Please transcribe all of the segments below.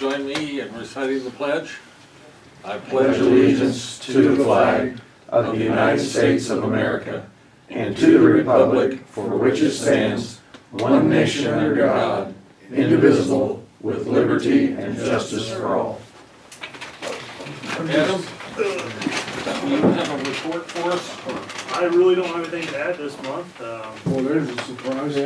Join me in reciting the pledge. I pledge allegiance to the flag of the United States of America and to the republic for which it stands, one nation under God, indivisible, with liberty and justice for all. Adam, you have a report for us? I really don't have anything to add this month. Well, there's a surprise.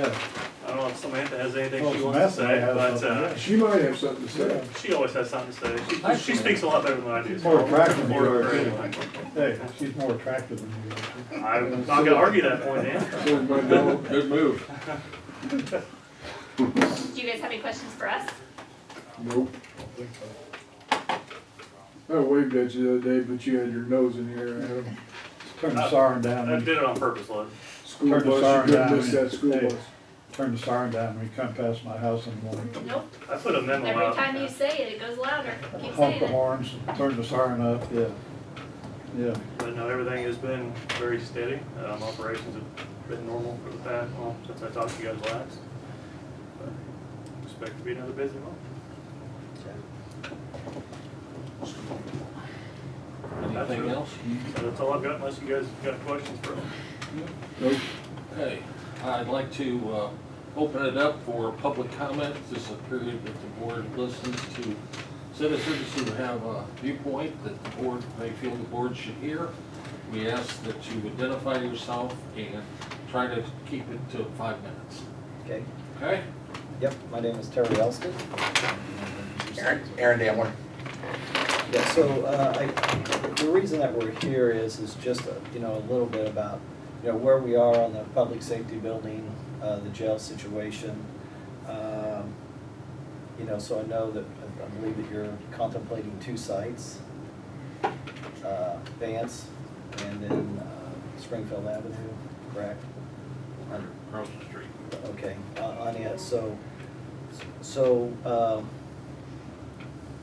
I don't know if Samantha has anything she wants to say, but She might have something to say. she always has something to say. She speaks a lot better than I do. More attractive than More you are, for too. anyone. Hey, she's more attractive than you are. I'm not gonna argue that point, Dan. So my dog, Good move. Do you guys have any questions for us? nope. I waved at you the other day, but you had your nose in here, Adam. Turn the siren I down. did it on purpose, Lud. School Turn the bus, siren you couldn't down. miss that school Hey. bus. Turn the siren down when you come past my house in the morning. Nope. I put a memo Every out. time you say it, it goes louder. Keep Honk saying the it. horns, turn the siren up, yeah. Yeah. But no, everything has been very steady. Operations have been normal for the past, well, since I talked to you guys last. But expect to be another busy month. Anything else? So that's all I've got, unless you guys got questions for me. Nope. Okay, I'd like to open it up for public comment. This is a period that the board listens to citizens who have a viewpoint that the board may feel the board should hear. We ask that you identify yourself and try to keep it to 5 minutes. Okay, Okay? yep, my name is Terry Elston. Aaron Damler. Yeah, so, the reason that we're here is just, a little bit about, where we are on the public safety building, the jail situation. So I know that, I believe that you're contemplating 2 sites, Vance and then Springfield Avenue, correct? Across the street. Okay, on it, so,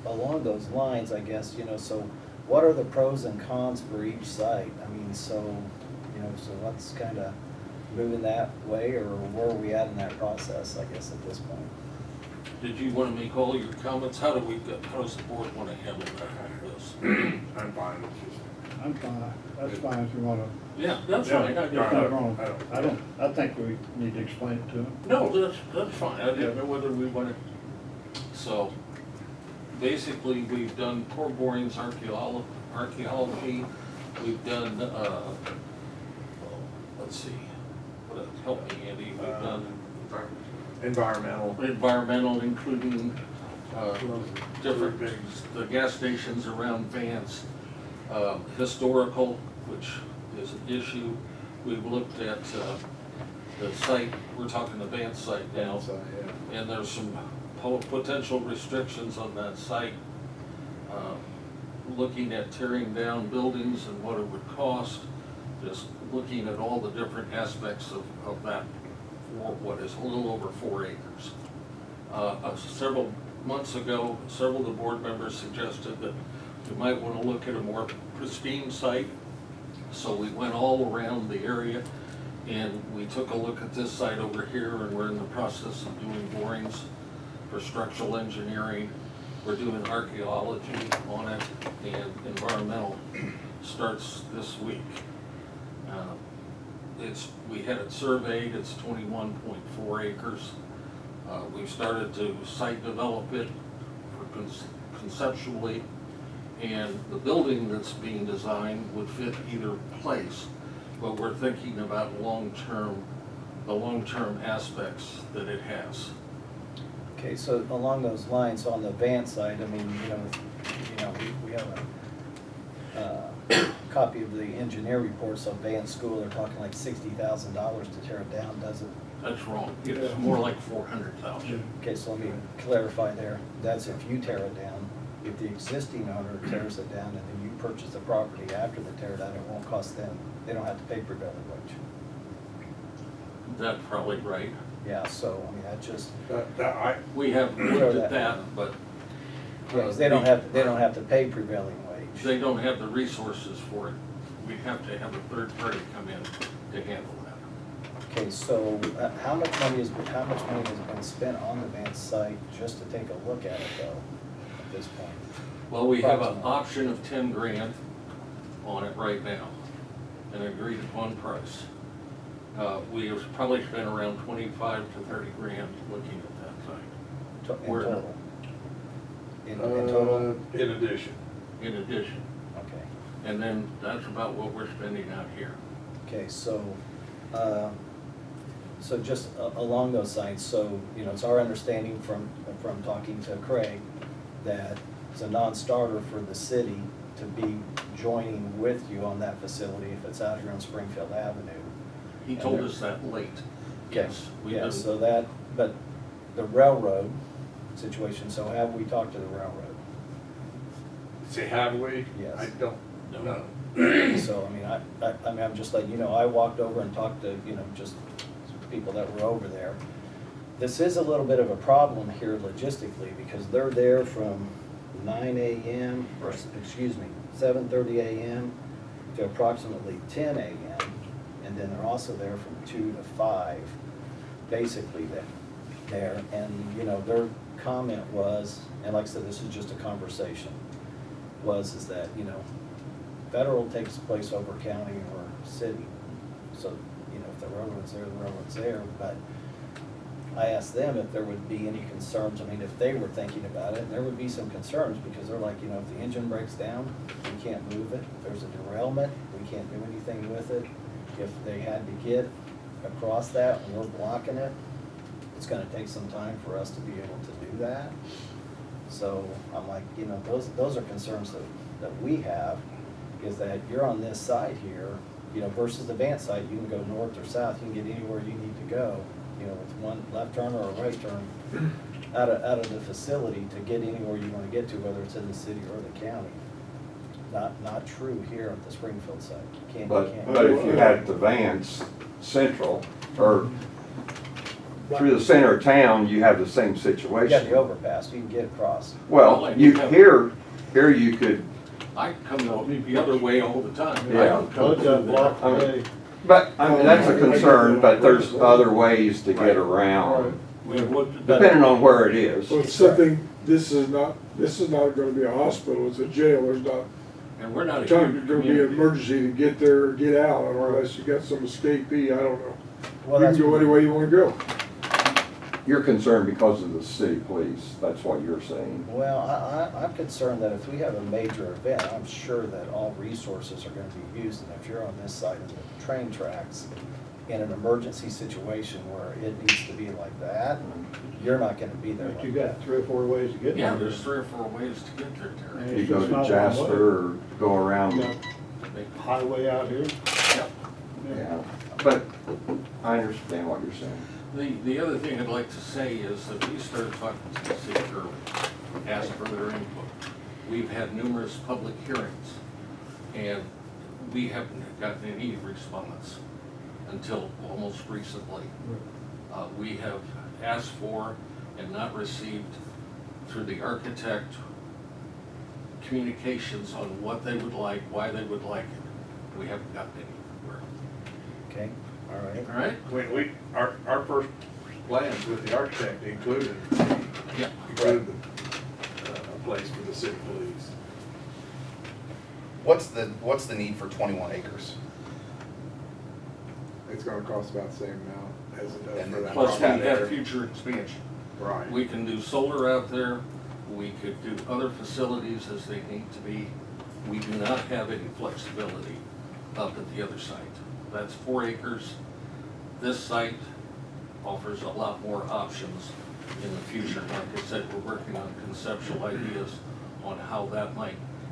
along those lines, I guess, so what are the pros and cons for each site? I mean, so let's kind of moving that way, or where are we at in that process, I guess, at this point? Did you want to make all your comments? How does the board want to handle this? I'm fine. I'm fine, that's fine if you wanna. Yeah, that's fine. There's nothing wrong. I think we need to explain it to them. No, that's fine. I didn't know whether we wanted, so basically, we've done core borings, archaeology, we've done, let's see, help me, Andy, we've done environmental, including, different things, the gas stations around Vance, historical, which is an issue. We've looked at, the site, we're talking the Vance site now, and there's some potential restrictions on that site. Looking at tearing down buildings and what it would cost, just looking at all the different aspects of that for what is a little over 4 acres. Several months ago, several of the board members suggested that we might want to look at a more pristine site. So we went all around the area and we took a look at this site over here, and we're in the process of doing borings for structural engineering. We're doing archaeology on it, and environmental starts this week. We had it surveyed, it's 21.4 acres. We've started to site develop it for conceptually, and the building that's being designed would fit either place, but we're thinking about the long-term aspects that it has. Okay, so along those lines, on the Vance side, I mean, we have a copy of the engineer reports of Vance School. They're talking like $60,000 to tear it down, does it? That's wrong. It's more like 400,000. Okay, so let me clarify there. That's if you tear it down. If the existing owner tears it down and then you purchase the property after the tear down, it won't cost them. They don't have to pay prevailing wage. That's probably right. Yeah, so, I mean, that just, We have looked at that, but yeah, 'cause they don't have to pay prevailing wage. they don't have the resources for it. We have to have a third party come in to handle that. Okay, so how much money has been spent on the Vance site just to take a look at it though? at this point? Well, we have an Approximately. option of 10 grand on it right now, an agreed upon price. We have probably spent around 25 to 30 grand looking at that thing, In Where- total? In total? In addition. in addition. Okay. And then that's about what we're spending out here. Okay, so, so just along those lines, so, you know, it's our understanding from talking to Craig that it's a non-starter for the city to be joining with you on that facility if it's out here on Springfield Avenue. He And told there- us that late. Okay. Yes, we Yeah, did. so that, but the railroad situation, so have we talked to the railroad? Say, have we? Yes. I don't No. know. So, I mean, I'm just letting you know, I walked over and talked to, you know, just people that were over there. This is a little bit of a problem here logistically, because they're there from 9 AM, or, excuse me, 7:30 AM to approximately 10 AM, and then they're also there from 2 to 5, basically there. And, you know, their comment was, and like I said, this is just a conversation, is that, you know, federal takes place over county or city. So, you know, if the railroad's there, the railroad's there, but I asked them if there would be any concerns. I mean, if they were thinking about it, there would be some concerns, because they're like, you know, if the engine breaks down, we can't move it. If there's a derailment, we can't do anything with it. If they had to get across that and we're blocking it, it's gonna take some time for us to be able to do that. So I'm like, you know, those are concerns that we have, is that you're on this side here, you know, versus the Vance side, you can go north or south, you can get anywhere you need to go, you know, with one left turn or a right turn out of the facility to get anywhere you wanna get to, whether it's in the city or the county. Not true here at the Springfield site. You can't. But if you had the Vance Central, or through the center of town, you have the same You got the situation. overpass, you can get across. Well, you, here you could, I come the other way all the time. I Yeah. don't come Well, it's through a block there. away. but, I mean, that's a concern, but there's other ways to get around, We've looked at depending on where it is. So it's something, this is not gonna be a hospital, it's a jail, there's not, and we're not a time, huge gonna be an community. emergency to get there or get out, unless you got some escapee, I don't know. Well, You can that's go any way you wanna go. You're concerned because of the city police, that's what you're saying. Well, I'm concerned that if we have a major event, I'm sure that all resources are gonna be used, and if you're on this side of the train tracks in an emergency situation where it needs to be like that, you're not gonna be there. But you like got that. 3 or 4 ways to get there. Yeah, there's 3 or 4 ways to get there, Terry. You go to Jasper or go around, You got highway out here. Yep. yeah, but I understand what you're saying. The other thing I'd like to say is that we started talking to the city early, asked for their input. We've had numerous public hearings, and we haven't gotten any response until almost recently. We have asked for and not received, through the architect, communications on what they would like, why they would like it. We haven't gotten anywhere. Okay, all right. All right? When our first plans with the architect included Yeah. the place for the city police. What's the need for 21 acres? It's gonna cost about the same amount as it does And for that. Plus, we Yeah. have future expansion. Right. We can do solar out there, we could do other facilities as they need to be. We do not have any flexibility up at the other site. That's 4 acres. This site offers a lot more options in the future. Like I said, we're working on conceptual ideas on how that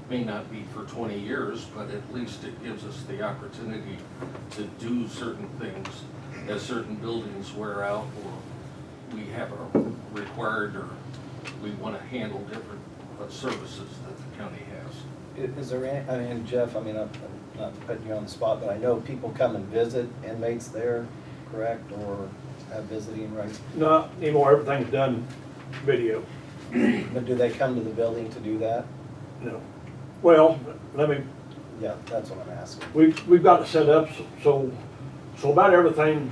may not be for 20 years, but at least it gives us the opportunity to do certain things as certain buildings wear out, or we have a required, or we want to handle different services that the county has. Is there any, I mean, Jeff, I mean, I'm not putting you on the spot, but I know people come and visit inmates there, correct, or have visiting rights? Not anymore, everything's done video, But do they come to the building to do that? no. Well, let me, Yeah, that's what I'm asking. we've got it set up so about everything,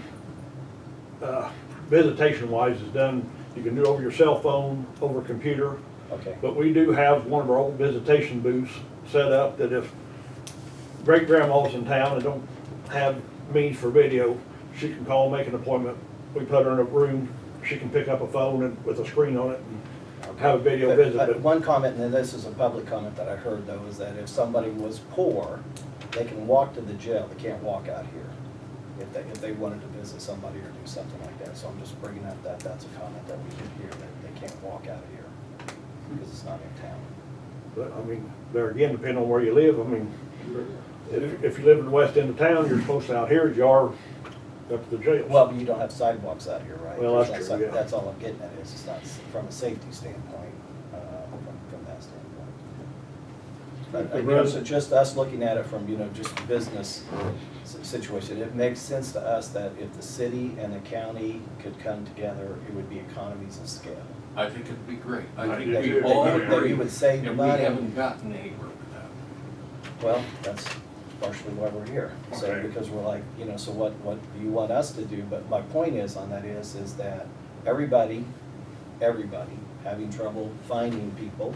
visitation wise is done. You can do it over your cell phone, over computer. Okay, But we do have one of our old visitation booths set up that if great grandma's in town and don't have means for video, she can call, make an appointment. We put her in a room, she can pick up a phone and with a screen on it and have a video visit. But One comment, and then this is a public comment that I heard though, is that if somebody was poor, they can walk to the jail, they can't walk out here. If they wanted to visit somebody or do something like that, so I'm just bringing up that's a comment that we did hear, that they can't walk out of here because it's not in town. But, I mean, there again, depending on where you live, I mean, if you live in the west end of town, you're supposed to out here as you are up to the jail. Well, you don't have sidewalks out here, right? Well, that's true, yeah. That's all I'm getting at, is it's not from a safety standpoint, from that standpoint. But, you know, so just us looking at it from, you know, just business situation, it makes sense to us that if the city and the county could come together, it would be economies of scale. I think it'd be great. I I think do we too. all That agree. you would save And we money. haven't gotten anywhere with that. Well, that's partially why we're here. So, Okay. because we're like, you know, so what do you want us to do? But my point is on that is that everybody having trouble finding people,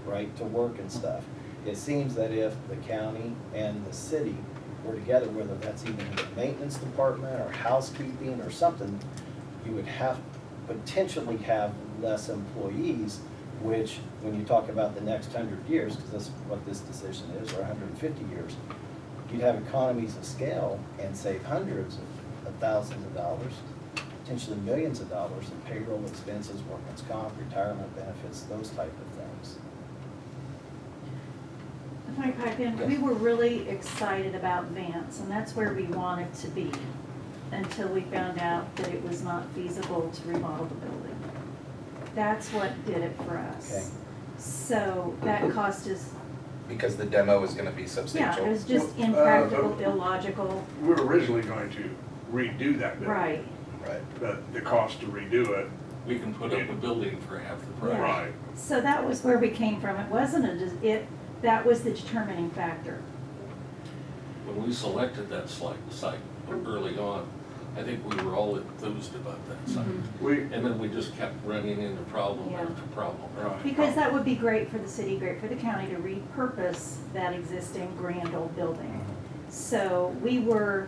right, to work and stuff. It seems that if the county and the city were together, whether that's even in the maintenance department or housekeeping or something, you would potentially have less employees, which, when you talk about the next 100 years, because that's what this decision is, or 150 years, you'd have economies of scale and save hundreds of thousands of dollars, potentially millions of dollars in payroll expenses, workman's comp, retirement benefits, those type of things. If I pipe in, we were really excited about Vance, and that's where we wanted to be, until we found out that it was not feasible to remodel the building. That's what did it for Okay. us. So that cost us, Because the demo is gonna be yeah, substantial. it was just impractical, illogical, We were originally going to redo that building. right. Right. But the cost to redo it, We can put up a building for half the price. Yeah. right. So that was where we came from. It wasn't that was the determining factor. When we selected that site early on, I think we were all enthused about that site. We, And then we just kept running into problem Yeah. after problem. right. Because that would be great for the city, great for the county to repurpose that existing grand old building. So we were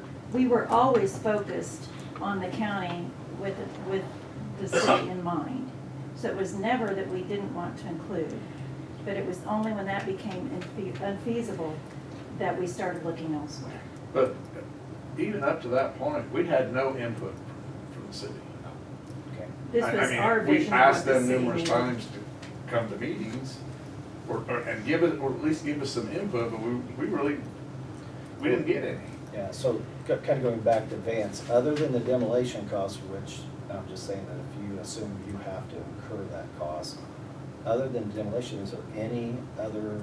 always focused on the county with the city in mind. So it was never that we didn't want to include, but it was only when that became unfeasible that we started looking elsewhere. But even up to that point, we had no input from the city. Okay. This I was mean, our we vision of asked what the them city numerous needed. times to come to meetings and give it, or at least give us some input, but we didn't get any. Yeah, so kind of going back to Vance, other than the demolition cost, which I'm just saying that if you assume you have to incur that cost, other than demolition, is there any other?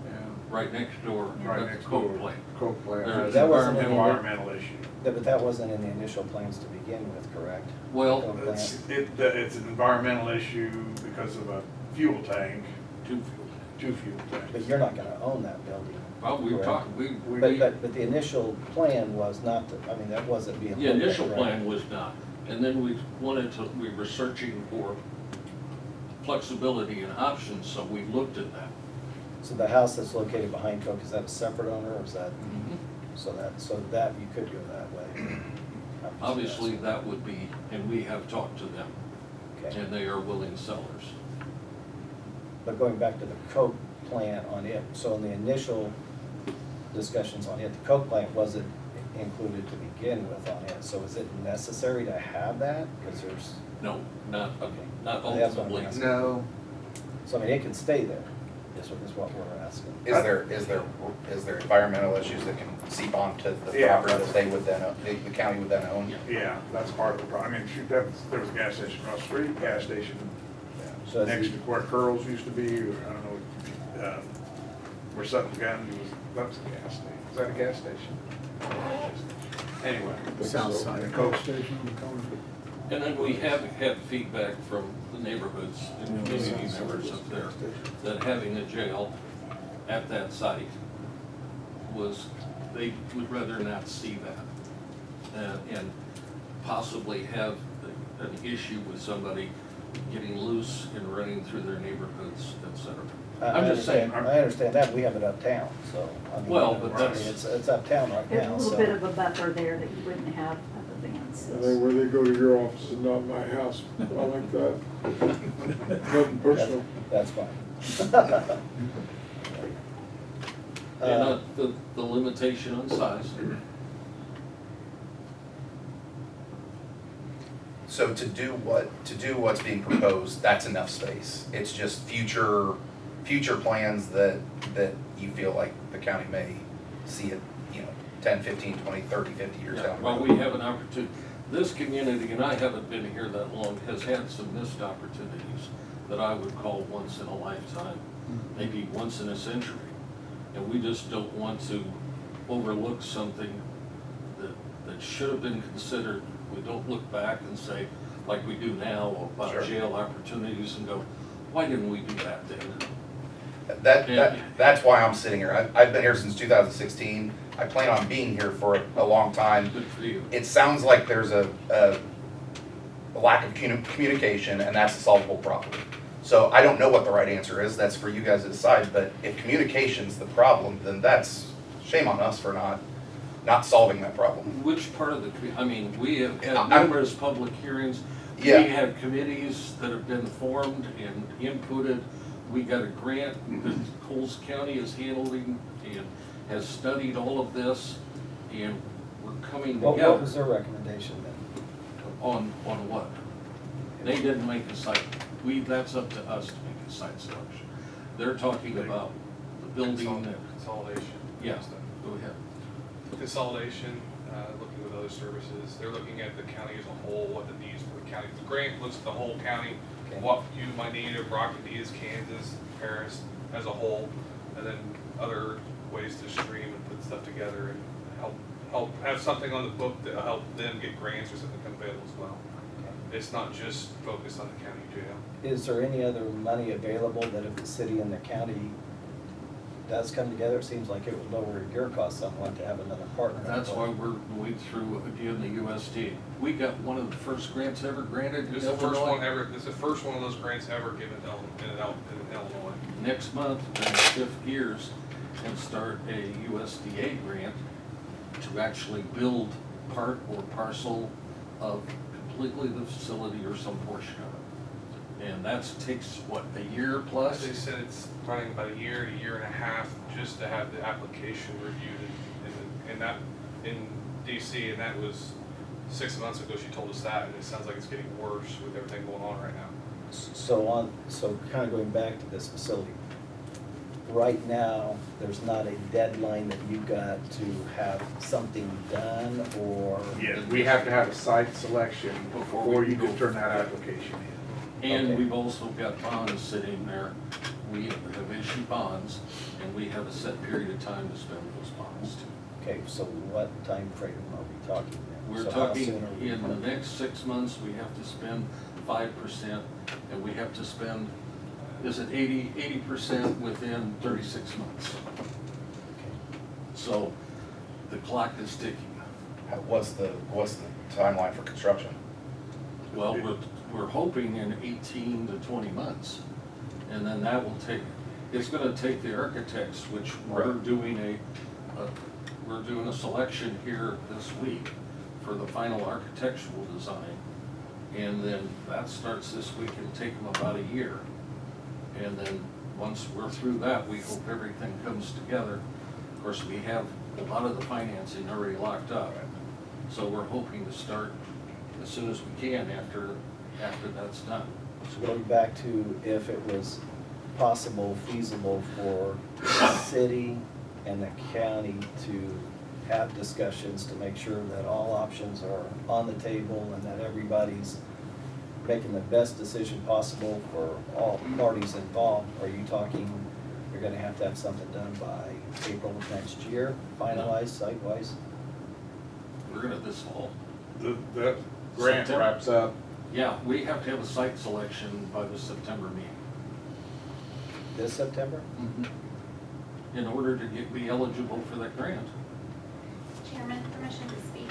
Right next door, Right that's next Coke door. Plant. Coke plant. There's That wasn't in the- Environmental issue. But that wasn't in the initial plans to begin with, correct? Well, Coke plant. It's an environmental issue because of a fuel tank, two fuel two fuel But tanks. you're not gonna own that building. Well, we correct? talked, we, But the initial plan was not to, I mean, that wasn't being. the looked at, initial correct? plan was not. And then we were searching for flexibility and options, so we looked at that. So the house that's located behind Coke, is that a separate owner, or is that, so that you could go that way? I'm just Obviously, asking. that would be, and we have talked to them, Okay. and they are willing sellers. But going back to the Coke plant on it, so in the initial discussions on it, the Coke plant wasn't included to begin with on it, so is it necessary to have that? Because there's, No, not, okay. not That's what I'm ultimately. asking. No. So I mean, it can stay there, is what we're asking. Is there environmental issues that can seep onto the Yeah. property that they would then, the county would then own? Yeah, that's part of the problem. I mean, shoot, there was a gas station across the street, gas station So is next it- to where Curls used to be, or I don't know, where Sutton's Gun was, that was a gas station. Is that a gas station? Anyway. South so side. the Coke Station on the corner. And then we have had feedback from the neighborhoods and community members up there that having a jail at that site they would rather not see that. And possibly have an issue with somebody getting loose and running through their neighborhoods, et cetera. I I'm just saying, understand, I understand that, we have it uptown, so, I mean, Well, you know, but I mean, that's- it's uptown right There's a now, little bit so. of a buffer there that you wouldn't have at the Vance. I think where they go to your office and not my house, I like that. Nothing personal. That's fine. and the limitation on size. So to do what's being proposed, that's enough space. It's just future plans that you feel like the county may see it, 10, 15, 20, 30, 50 years Yeah, down the well, road. we have an opportunity, this community, and I haven't been here that long, has had some missed opportunities that I would call once in a lifetime, maybe once in a century. And we just don't want to overlook something that should have been considered. We don't look back and say, like we do now, about Sure. jail opportunities and go, why didn't we do that then? That's why I'm sitting here. I've been here since 2016. I plan on being here for a long time. Good for you. It sounds like there's a lack of communication, and that's a solvable problem. So I don't know what the right answer is. That's for you guys to decide. But if communication's the problem, then that's shame on us for not solving that problem. Which part of I mean, we have had I'm- numerous public hearings. Yeah. We have committees that have been formed and inputted. We got a grant that Coles County is handling and has studied all of this, and we're coming What together was their recommendation then? on what? They didn't make a site, that's up to us to make a site selection. They're talking about the building that, Consolidation. yeah, go ahead. Consolidation, looking with other services, they're looking at the county as a whole, what the needs for the county. The grant looks at the whole county, Okay. what you might need, or Brockton needs, Kansas, Paris as a whole, and then other ways to stream and put stuff together and help have something on the book that will help them get grants or something come available as well. It's not just focused on the county jail. Is there any other money available that if the city and the county does come together, it seems like it would lower your costs somewhat to have another partner? That's why we're going through, again, the USD. We got one of the first grants ever granted in This is the first Illinois. one ever, this is the first one of those grants ever given in Illinois. Next month, we're going to shift gears and start a USDA grant to actually build part or parcel of completely the facility or some portion of it. And that takes, what, a year As plus? they said, it's running about a year and a half just to have the application reviewed in DC, and that was 6 months ago. She told us that, and it sounds like it's getting worse with everything going on right now. So kind of going back to this facility, right now, there's not a deadline that you've got to have something done, or? Yes, we have to have a site selection Before before we you go. can turn that application in. And Okay. we've also got bonds sitting there. We have issued bonds, and we have a set period of time to spend those bonds too. Okay, so what time frame are we talking then? We're So how talking, soon are we- in the next 6 months, we have to spend 5%, and we have to spend, is it 80% within 36 months. So the clock is ticking. What's the timeline for construction? Well, we're hoping in 18 to 20 months. And then that will take, it's gonna take the architects, which we're doing a selection here this week for the final architectural design. And then that starts this week, it'll take them about a year. And then, once we're through that, we hope everything comes together. Of course, we have a lot of the financing already locked up. So we're hoping to start as soon as we can after that's done. So going back to if it was possible, feasible for the city and the county to have discussions to make sure that all options are on the table and that everybody's making the best decision possible for all parties involved, are you talking, you're gonna have to have something done by April of next year, finalized site-wise? We're gonna this fall. That grant September. wraps up. Yeah, we have to have a site selection by the September meeting. This September? In order to be eligible for that grant. Chairman, permission to speak.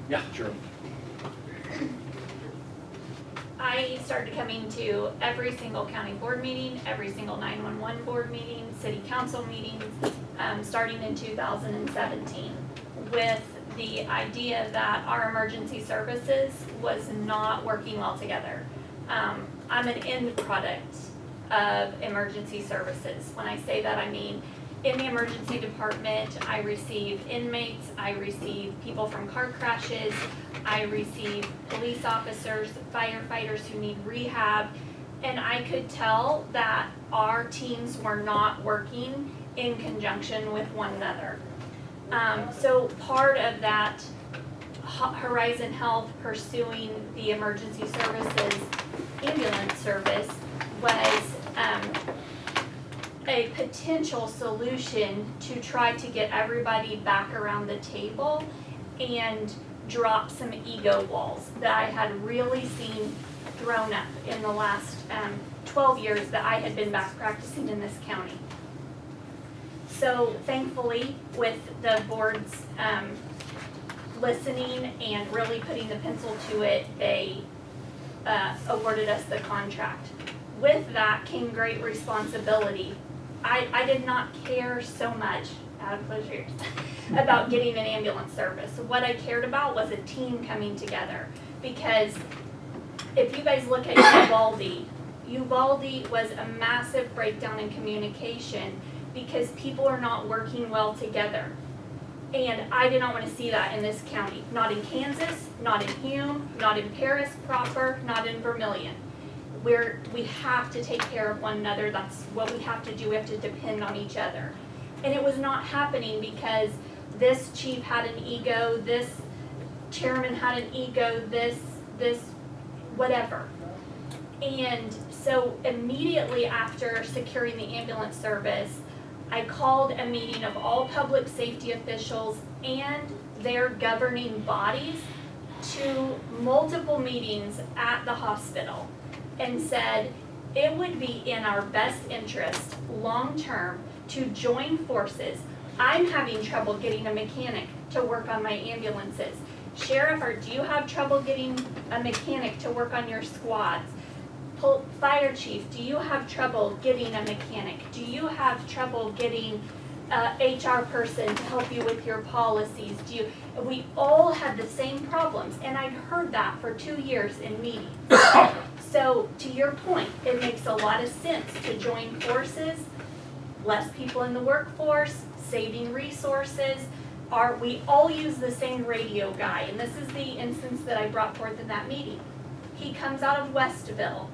Yeah, sure. I started coming to every single county board meeting, every single 911 board meeting, city council meetings, starting in 2017, with the idea that our emergency services was not working well together. I'm an end product of emergency services. When I say that, I mean in the emergency department, I receive inmates, I receive people from car crashes, I receive police officers, firefighters who need rehab, and I could tell that our teams were not working in conjunction with one another. So part of that Horizon Health pursuing the emergency services ambulance service was a potential solution to try to get everybody back around the table and drop some ego walls that I had really seen thrown up in the last 12 years that I had been back practicing in this county. So thankfully, with the board's listening and really putting the pencil to it, they awarded us the contract. With that came great responsibility. I did not care so much, out of closed ears, about getting an ambulance service. What I cared about was a team coming together. Because if you guys look at Uvalde was a massive breakdown in communication because people are not working well together. And I did not want to see that in this county. Not in Kansas, not in Hume, not in Paris proper, not in Vermilion. We have to take care of one another. That's what we have to do. We have to depend on each other. And it was not happening because this chief had an ego, this chairman had an ego, this whatever. And so immediately after securing the ambulance service, I called a meeting of all public safety officials and their governing bodies to multiple meetings at the hospital and said it would be in our best interest long-term to join forces. I'm having trouble getting a mechanic to work on my ambulances. Sheriff, do you have trouble getting a mechanic to work on your squads? Fire chief, do you have trouble getting a mechanic? Do you have trouble getting a HR person to help you with your policies? We all had the same problems, and I'd heard that for 2 years in meetings. So to your point, it makes a lot of sense to join forces, less people in the workforce, saving resources. We all use the same radio guy, and this is the instance that I brought forth in that meeting. He comes out of Westville.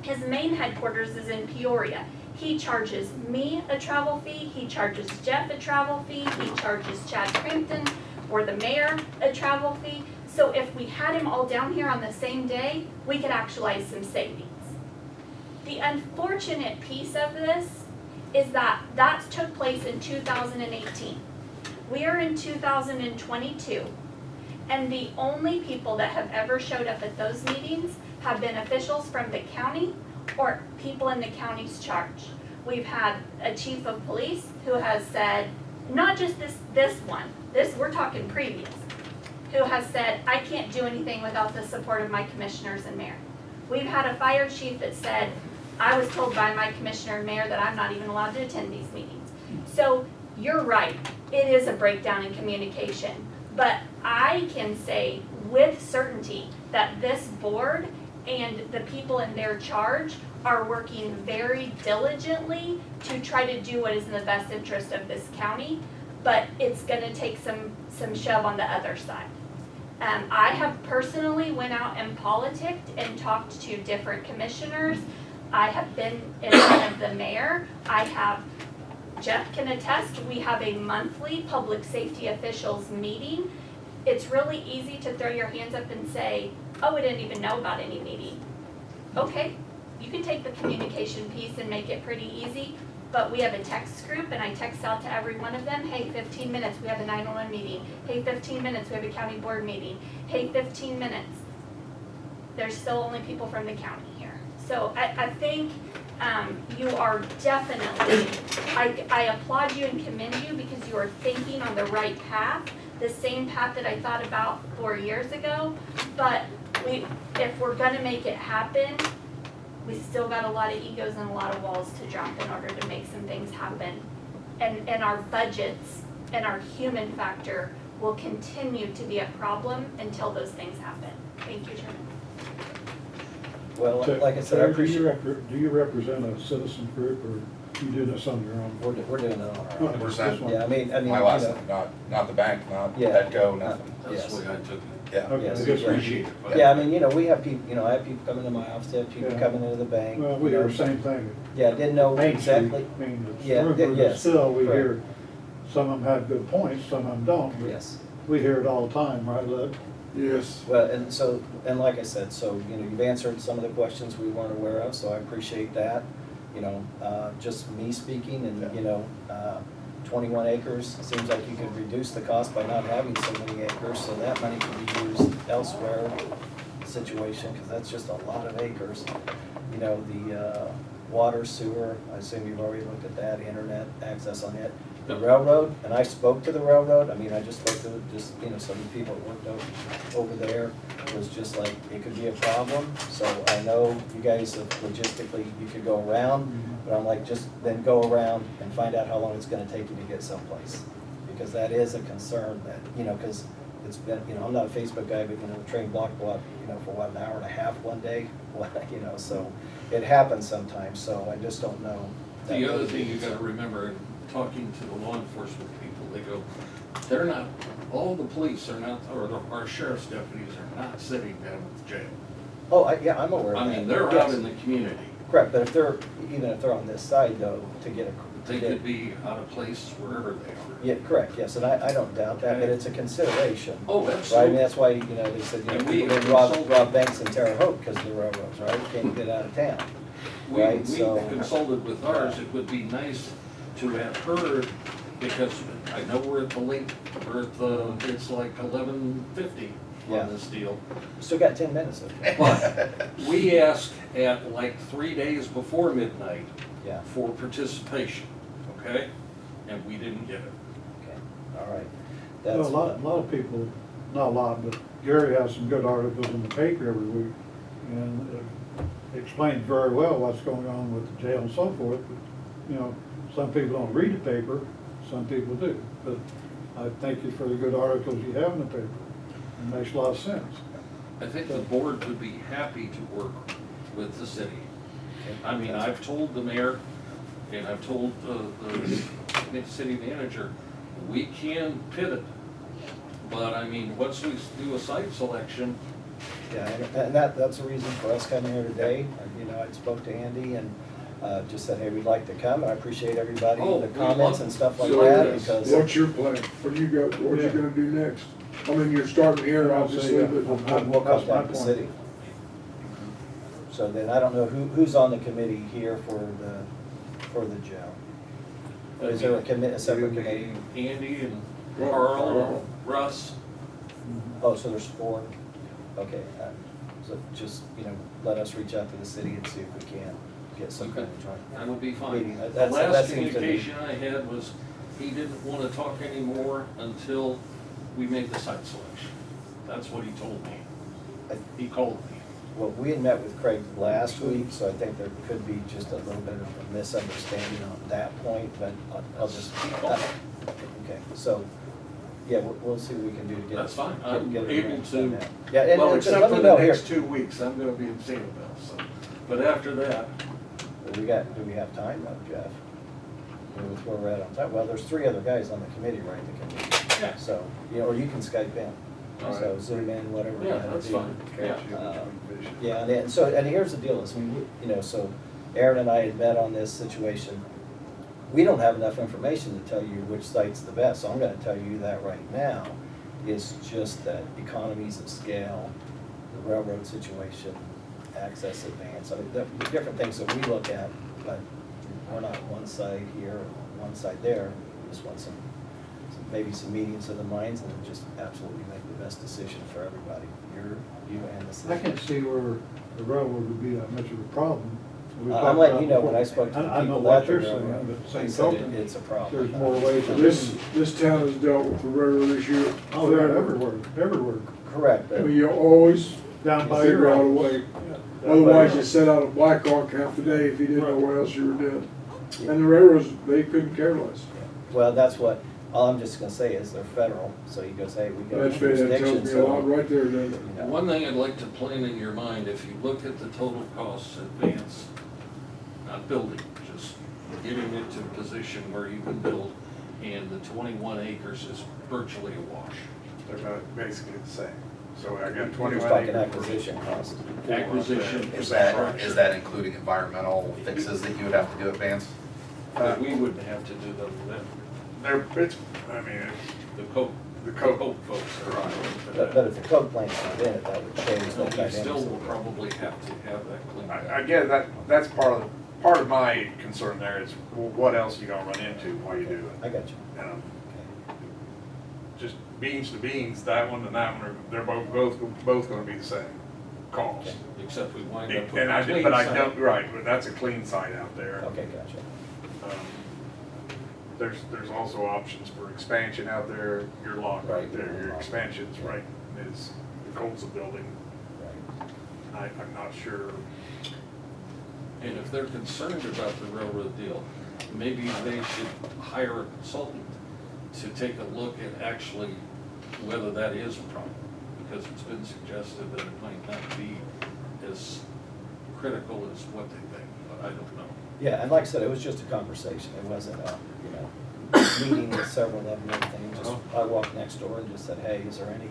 His main headquarters is in Peoria. He charges me a travel fee, he charges Jeff a travel fee, he charges Chad Crampton or the mayor a travel fee. So if we had him all down here on the same day, we could actualize some savings. The unfortunate piece of this is that took place in 2018. We are in 2022, and the only people that have ever showed up at those meetings have been officials from the county or people in the county's charge. We've had a chief of police who has said, not just this one, we're talking previous, who has said, I can't do anything without the support of my commissioners and mayor. We've had a fire chief that said, I was told by my commissioner and mayor that I'm not even allowed to attend these meetings. So you're right, it is a breakdown in communication, but I can say with certainty that this board and the people in their charge are working very diligently to try to do what is in the best interest of this county, but it's gonna take some shove on the other side. I have personally went out and politicked and talked to different commissioners. I have been in front of the mayor. Jeff can attest, we have a monthly public safety officials meeting. It's really easy to throw your hands up and say, oh, we didn't even know about any meeting. Okay, you can take the communication piece and make it pretty easy, but we have a text group and I text out to every one of them, hey, 15 minutes, we have a 911 meeting. Hey, 15 minutes, we have a county board meeting. Hey, 15 minutes. There's still only people from the county here. So I think you are definitely, I applaud you and commend you because you are thinking on the right path, the same path that I thought about 4 years ago, but if we're gonna make it happen, we still got a lot of egos and a lot of walls to jump in order to make some things happen. And our budgets and our human factor will continue to be a problem until those things happen. Thank you, Chairman. Well, like I said, I Terry, appreciate, do you represent a citizens group, or you do this on your own? we're doing it on our own. 100%. Yeah, I mean, you My last know, name, not the bank, not Yeah. Petco, nothing. That's Yes. the way I took it. Yeah. Okay, Yes, I just yeah. Appreciate it. but- yeah, I mean, you know, we have people, you know, I have people coming to my office, I have people Yeah. coming into the bank. Well, we you hear know. the same thing. Yeah, didn't know Main Street, exactly. I mean, it's Yeah, rumor, but yes, still, we correct. hear, some of them have good points, some of them don't, but Yes. we hear it all the time, right, Lud? Yes. Well, and so, and like I said, so, you know, you've answered some of the questions we weren't aware of, so I appreciate that. You know, just me speaking and, you know, 21 acres, seems like you could reduce the cost by not having so many acres, so that money could be used elsewhere situation, because that's just a lot of acres. You know, the water, sewer, I assume you've already looked at that, internet access on it. The railroad, and I spoke to the railroad, I mean, I just spoke to just, you know, some of the people that worked over there, was just like, it could be a problem. So I know you guys have logistically, you could go around, but I'm like, just then go around and find out how long it's gonna take you to get someplace. Because that is a concern that, you know, because it's been, you know, I'm not a Facebook guy, but, you know, the train blocked, what, you know, for what, an hour and a half one day? You know, so it happens sometimes, so I just don't know. The other thing you gotta remember, talking to the law enforcement people, they go, they're not, all the police are not, or our sheriff's deputies are not sitting down at the jail. Oh, yeah, I'm aware of I that. mean, they're out Yes. in the community. Correct, but if they're, even if they're on this side though, to get a. They could be out of place wherever they are. Yeah, correct, yes, and I don't doubt that, but Okay. it's a consideration. Oh, Right, I mean, absolutely. that's why, you know, they said, you know, And we people didn't consulted- rob banks in Terre Haute because of the railroads, right? Can't get out of town. We Right, so- consulted with ours, it would be nice to have heard, because I know we're at the late, it's like 11:50 Yeah. on this deal. Still got 10 minutes of it. But we asked at like 3 days before midnight Yeah, for participation, okay? And we didn't get it. okay, all right. Well, That's, a lot of people, not a lot, but Gary has some good articles in the paper every week, and it explains very well what's going on with the jail and so forth. But, you know, some people don't read the paper, some people do. But I thank you for the good articles you have in the paper. It makes a lot of sense. I think the board would be happy to work with the city. I mean, I've told the mayor, and I've told the city manager, we can pivot. But I mean, once we do a site selection, yeah, and that's the reason for us coming here today. You know, I spoke to Andy and just said, hey, we'd like to come, and I appreciate everybody, Oh, the we comments love- and stuff like so that, yes. because. What's your plan? What do you got, what you gonna do next? I mean, you're starting here, obviously, but We'll That's my contact the point. city. So then, I don't know who's on the committee here for the jail. Is there a separate committee? Andy and Well, Carl Carl. and Russ, Oh, so there's 4? Okay, so just, you know, let us reach out to the city and see if we can get some kind of joint. that would be fine. Meeting, The that last seems to be- communication I had was, he didn't wanna talk anymore until we made the site selection. That's what he told me. He called me. Well, we had met with Craig last week, so I think there could be just a little bit of a misunderstanding on that point, but I'll just, okay, so, yeah, we'll see what we can do to get. That's fine. get- I'm get it able arranged to- on that. Yeah, and Well, just except let for me the know here. next 2 weeks, I'm gonna be in Sanibel, so, but after that, Do we have time though, Jeff? With where we're at on time, well, there's 3 other guys on the committee, right, that can be, yeah, so, you know, or you can Skype in. All So right. Zoom in, whatever. you yeah, gotta that's do. fine, yeah. Yeah, and then, so, and here's the deal, is you know, so Aaron and I had met on this situation. We don't have enough information to tell you which site's the best, so I'm gonna tell you that right now. Is just that economies of scale, the railroad situation, access advance, I mean, the different things that we look at, but we're not one side here, or one side there. We just want maybe some meetings of the minds and then just absolutely make the best decision for everybody, you and the city. I can't see where the railroad would be that much of a problem. We I'm talked letting about you know, before. when I spoke to the I know people what at the you're railroad, saying, but they same said token, it's a problem. there's more ways of This town has dealt with the railroad issue Oh, yeah, forever. everywhere. Everywhere. Correct, I but, mean, you always, down by your Figure out a office. way. Yeah. Otherwise, you set out a Black Hawk half the day if you didn't know where else you were doing. And the railroads, they couldn't care less. Well, that's what, all I'm just gonna say is they're federal, so he goes, hey, we got That's fair, that jurisdiction, tells me a lot so. right there, doesn't it? you know. One thing I'd like to plan in your mind, if you look at the total costs advance, not building, just getting it to a position where you can build, and the 21 acres is virtually a wash. They're about basically the same. So I got You're just 21 talking acres. acquisition cost. Acquisition, Is that infrastructure, including environmental fixes that you would have to do at Vance? that we wouldn't have to do them, It's, I mean, it's the coke, the the coke. coke folks are on But if the coke plant's not in it, that would change the So we dynamics. still of will it. probably have to have that cleaned up. I get that, that's part of my concern there is, well, what else you gonna run into while you do it? I got you. Just beans to beans, that one and that one, they're both gonna be the same cost. Except we wind up with And a clean but I site. don't, right, but that's a clean site out there. Okay, gotcha. There's also options for expansion out there, your lot right Right. there, your expansion's right, is the Colza building. Right. I'm not sure, And if they're concerned about the railroad deal, maybe they should hire a consultant to take a look at actually whether that is a problem. Because it's been suggested that it might not be as critical as what they think, but I don't know. Yeah, and like I said, it was just a conversation. It wasn't a, meeting with several of them and everything. Just, I walked next door and just said, hey, is there any?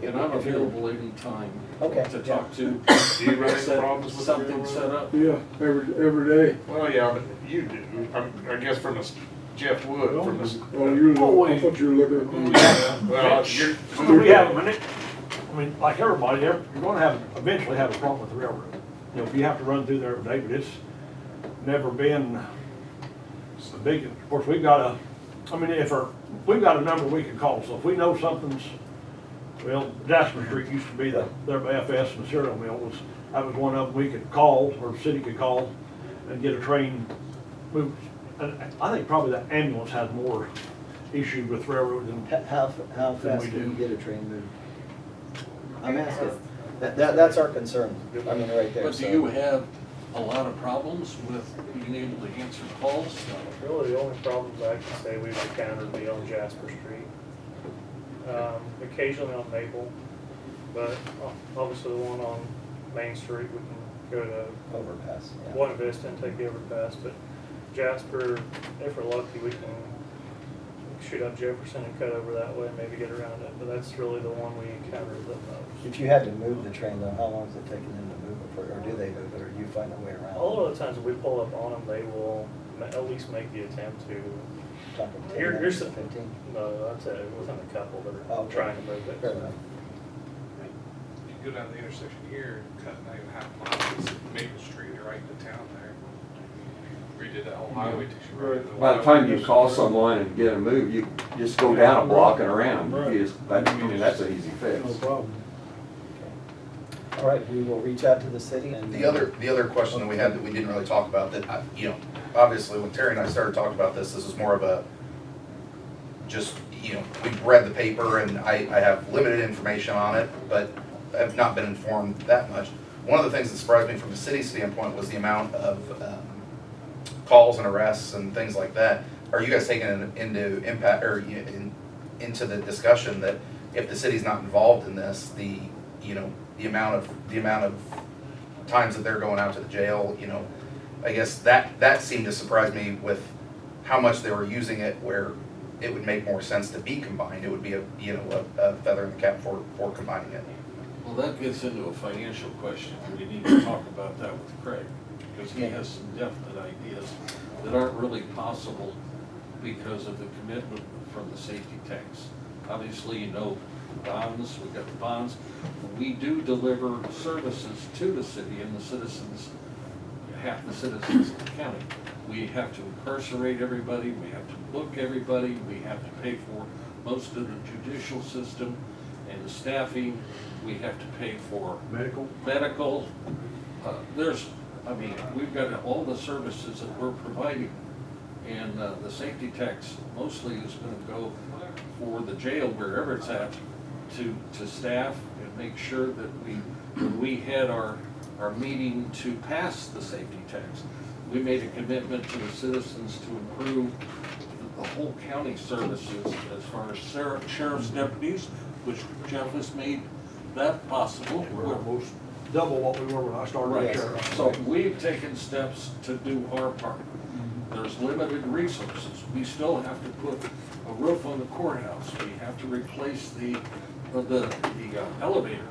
And I'm if you're- available anytime Okay, to yeah. talk to. Do you run into set problems with the something railroad? set up. Yeah, every day. well, yeah, but you do, I guess from the, Jeff Wood, from the. Oh, I thought you were looking at me. Well, you're, We have, I mean, like everybody, you're gonna have, eventually have a problem with the railroad. You know, if you have to run through there every day, but it's never been a big, of course, we've got we've got a number we can call, so if we know something's, well, Jasper Street used to be their FS and the cereal mill that was one of them we could call, or the city could call and get a train moved. And I think probably the ambulance has more issue with railroad than, How Than fast we can you do. get a train moved? I'm asking. That's our concern. I mean, right there. But do so- you have a lot of problems with being able to answer calls? Really, the only problems I can say we've encountered would be on Jasper Street. Occasionally on Maple, but obviously the one on Main Street, we can go to Overpass, yeah. One Vista and take the overpass, but Jasper, if we're lucky, we can shoot up Jefferson and cut over that way and maybe get around it, but that's really the one we encountered the most. If you had to move the train though, how long is it taking them to move it for, or do they move it, or do you find a way around? A lot of the times if we pull up on them, they will at least make the attempt to. Talking 10 You're minutes to s- 15? No, I'd say within a couple that Oh, are okay. trying to move it. Fair enough. You can go down the intersection here, cut not even half a mile, it's Maple Street, you're right into town there. Redid that whole highway, takes you right into the. By the time you call someone and get them moved, you just go down a block and around. You just, that's an easy fix. No problem. All right, we will reach out to the city and. The other question that we had that we didn't really talk about, that, obviously when Terry and I started talking about this was more of a, just, we've read the paper and I have limited information on it, but I've not been informed that much. One of the things that surprised me from a city standpoint was the amount of calls and arrests and things like that. Are you guys taking it into impact, or into the discussion that if the city's not involved in this, the amount of times that they're going out to the jail, I guess that seemed to surprise me with how much they were using it, where it would make more sense to be combined. It would be a feather in the cap for combining it. Well, that gets into a financial question, and we need to talk about that with Craig, because he has some definite ideas that aren't really possible because of the commitment from the safety tanks. Obviously, bonds, we've got the bonds. We do deliver services to the city and the citizens, half the citizens of the county. We have to incarcerate everybody, we have to book everybody, we have to pay for most of the judicial system and the staffing. We have to pay for medical. We've got all the services that we're providing. And the safety tax mostly is gonna go for the jail wherever it's at, to staff and make sure that when we had our meeting to pass the safety tax, we made a commitment to the citizens to improve the whole county services as far as sheriff's deputies, which Jeff has made that possible. We're almost double what we were when I started Right. as sheriff. So we've taken steps to do our part. There's limited resources. We still have to put a roof on the courthouse. We have to replace the elevator.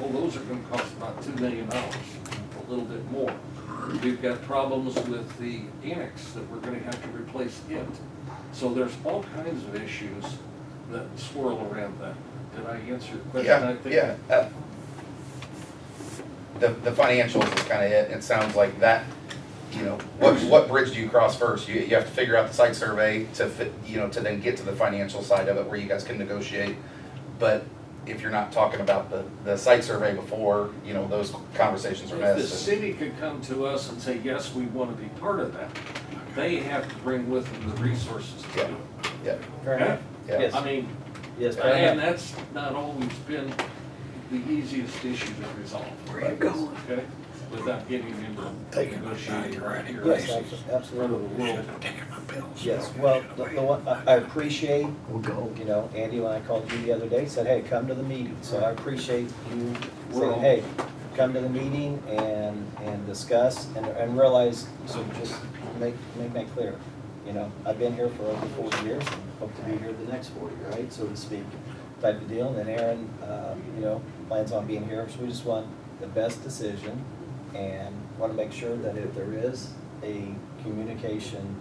All those are gonna cost about $2 million, a little bit more. We've got problems with the annex that we're gonna have to replace it. So there's all kinds of issues that swirl around that. Did I answer your question? I think- Yeah. The financials is kind of it. It sounds like that, you know, what bridge do you cross first? You have to figure out the site survey to fit, you know, to then get to the financial side of it where you guys can negotiate. But if you're not talking about the site survey before, you know, those conversations are If the missed. city could come to us and say, yes, we want to be part of that, they have to bring with them the resources to do it. Yeah, Fair enough. yeah. Yes. I mean, Yes, fair and enough. that's not always been the easiest issue to resolve. Where you going? Okay, without getting into negotiating right here. Yes, in front absolutely. of the world. Yes, well, the one, I appreciate, you know, Andy, when I called you the other day, said, hey, come to the meeting. So I appreciate you saying, hey, come to the meeting and discuss and realize, so just make that clear. You know, I've been here for over 40 years and hope to be here the next 40, right, so to speak, type of deal. And then Aaron, you know, plans on being here, so we just want the best decision and want to make sure that if there is a communication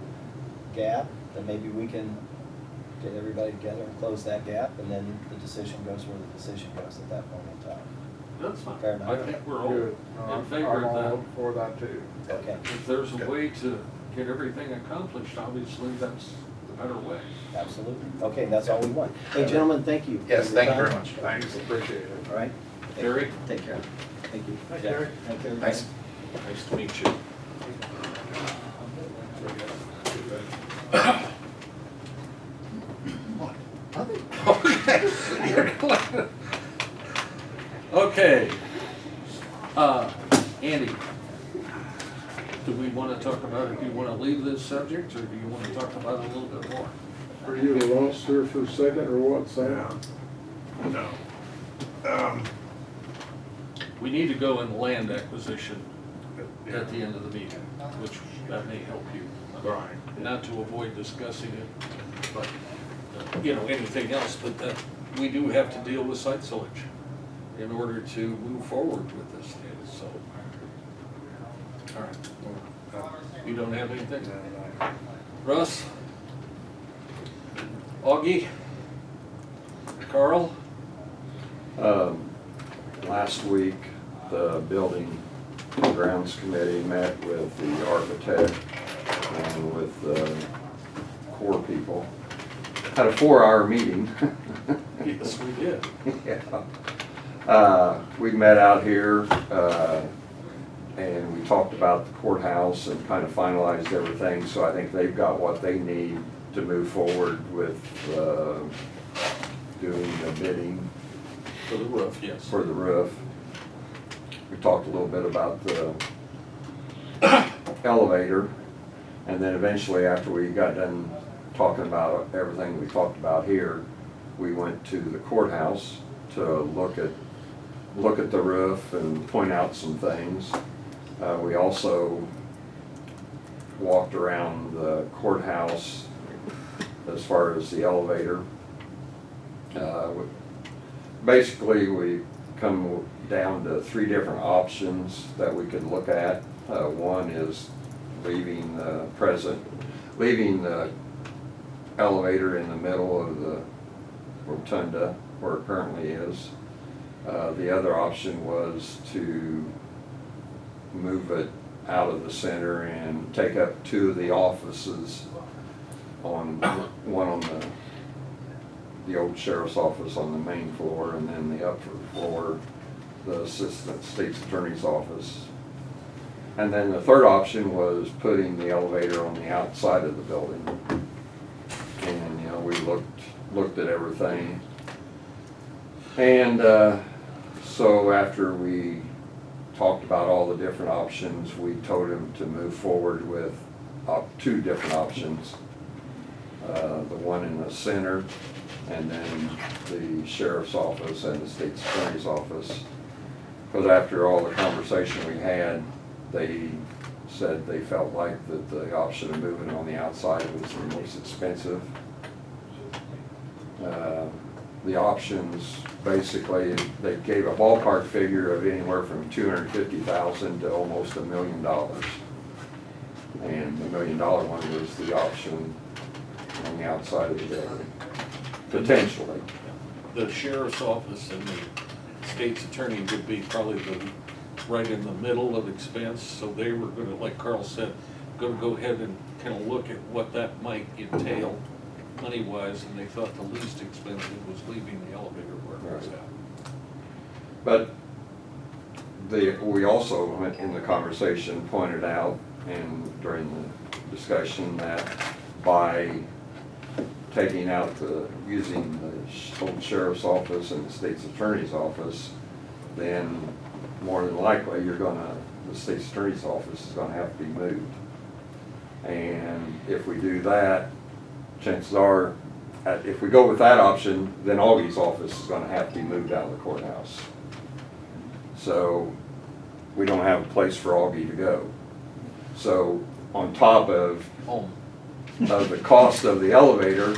gap, then maybe we can get everybody together and close that gap, and then the decision goes where the decision goes at that point in time. That's fine. Fair enough. I think we're all Good. in favor of that. For that too. Okay, If there's a way to get everything accomplished, obviously, that's the better way. absolutely. Okay, that's all we want. Hey, gentlemen, thank you. for Yes, your thank you time. very much. Thanks, appreciate it. All right. Terry? Take care. Thank you. Thanks, Jack. Terry. Thanks, everybody. Nice. Nice to meet you. Okay. Andy, do we want to talk about it? Do you want to leave this subject, or do you want to talk about it a little bit more? Are you the officer for a second or what, Sam? No. We need to go in land acquisition at the end of the meeting, which that may help you. Right. Not to avoid discussing it, but, you know, anything else, but that, we do have to deal with site selection in order to move forward with this case, so. All right. You don't have anything? Russ? Augie? Carl? Last week, the Building and Grounds Committee met with the architect and with the core people. Had a 4-hour meeting. Yes, we did. Yeah. We met out here, and we talked about the courthouse and kind of finalized everything, so I think they've got what they need to move forward with doing the bidding For the roof, yes. for the roof. We talked a little bit about the elevator, and then eventually, after we got done talking about everything we talked about here, we went to the courthouse to look at the roof and point out some things. We also walked around the courthouse as far as the elevator. Basically, we come down to 3 different options that we could look at. One is leaving the elevator in the middle of the rotunda where it currently is. The other option was to move it out of the center and take up 2 of the offices, one on the old sheriff's office on the main floor, and then the upper floor, the assistant state's attorney's office. And then the third option was putting the elevator on the outside of the building. And, you know, we looked at everything. And so after we talked about all the different options, we told him to move forward with two different options. The one in the center, and then the sheriff's office and the state's attorney's office. Because after all the conversation we had, they said they felt like that the option of moving on the outside was the most expensive. The options, basically, they gave a ballpark figure of anywhere from $250,000 to almost $1 million. And the $1 million one was the option on the outside of the building, potentially. The sheriff's office and the state's attorney would be probably right in the middle of expense, so they were gonna, like Carl said, gonna go ahead and kind of look at what that might entail money-wise, and they thought the least expensive was leaving the elevator where it was But we also, in the conversation, pointed out, and during the discussion, that by taking out using the old sheriff's office and the state's attorney's office, then more than likely the state's attorney's office is gonna have to be moved. And if we do that, chances are, if we go with that option, then Augie's office is gonna have to be moved out of the courthouse. So we don't have a place for Augie to go. So on top of home. the cost of the elevator,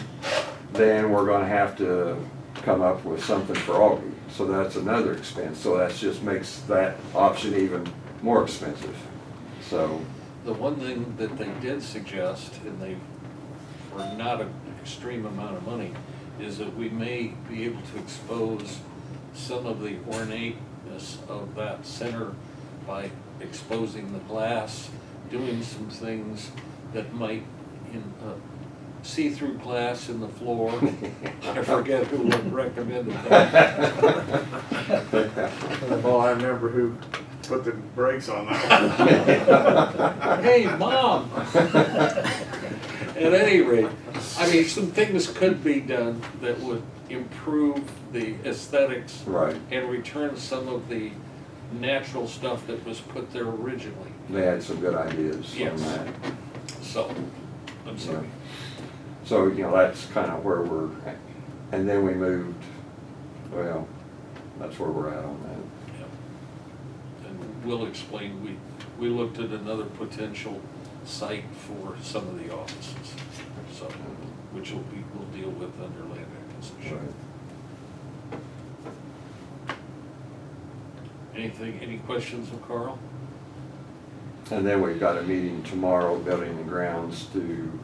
then we're gonna have to come up with something for Augie. So that's another expense. So that just makes that option even more expensive. So, The one thing that they did suggest, and they, for not an extreme amount of money, is that we may be able to expose some of the ornateness of that center by exposing the glass, doing some things that might, see-through glass in the floor. I forget who recommended that. Well, I remember who put the brakes on that. Hey, Mom! At any rate, I mean, some things could be done that would improve the aesthetics right, and return some of the natural stuff that was put there originally. they had some good ideas on Yes. that. So, I'm sorry. So, that's kind of where we're at. And then we moved, well, that's where we're at on that. Yeah. And we'll explain, we looked at another potential site for some of the offices, so, which we'll deal with under land acquisition. Any questions of Carl? And then we've got a meeting tomorrow, Building and Grounds, to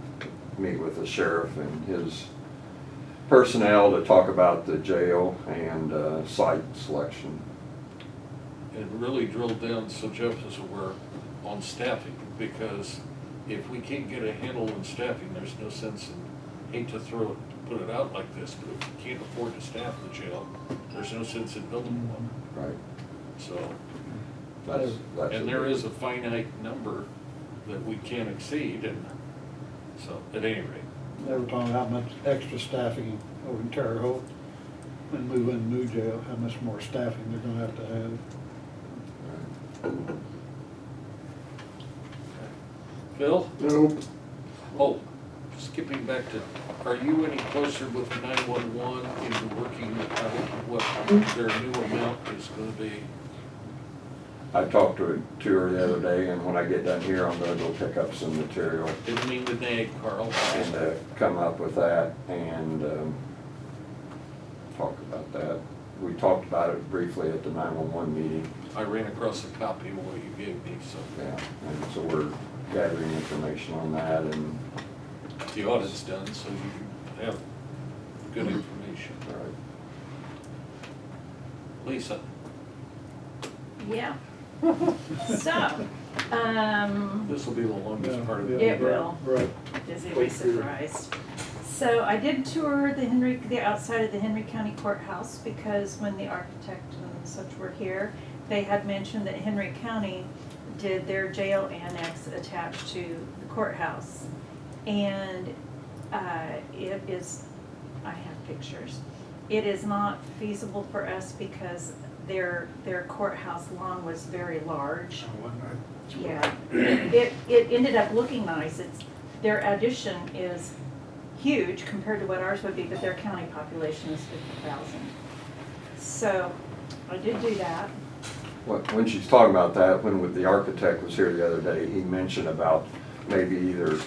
meet with the sheriff and his personnel to talk about the jail and site selection. And really drill down, so Jeff is aware, on staffing, because if we can't get a handle on staffing, there's no sense in, hate to put it out like this, but if we can't afford to staff the jail, there's no sense in building one. Right. So, That's and there is a finite number that we can't exceed, and so, at any rate. They were talking how much extra staffing over in Terre Haute and move in new jail, how much more staffing they're gonna have to have. Phil? Nope. Oh, skipping back to, are you any closer with 911 into working out what their new amount is gonna be? I talked to her the other day, and when I get done here, I'm gonna go pick up some material Didn't mean to nag, Carl. and come up with that and talk about that. We talked about it briefly at the 911 meeting. I ran across a copy of what you gave me, so Yeah, and so we're gathering information on that, and the audit's done, so you can have good information. all right. Lisa? Yeah. So, This will be the longest part of Yeah, the. It will. Right. Is everybody surprised? So I did tour the outside of the Henry County Courthouse, because when the architect and such were here, they had mentioned that Henry County did their jail annex attached to the courthouse. And it is, I have pictures. it is not feasible for us because their courthouse lawn was very large. Yeah, it ended up looking nice. Their addition is huge compared to what ours would be, but their county population is 50,000. So I did do that. When she's talking about that, when the architect was here the other day, he mentioned about maybe either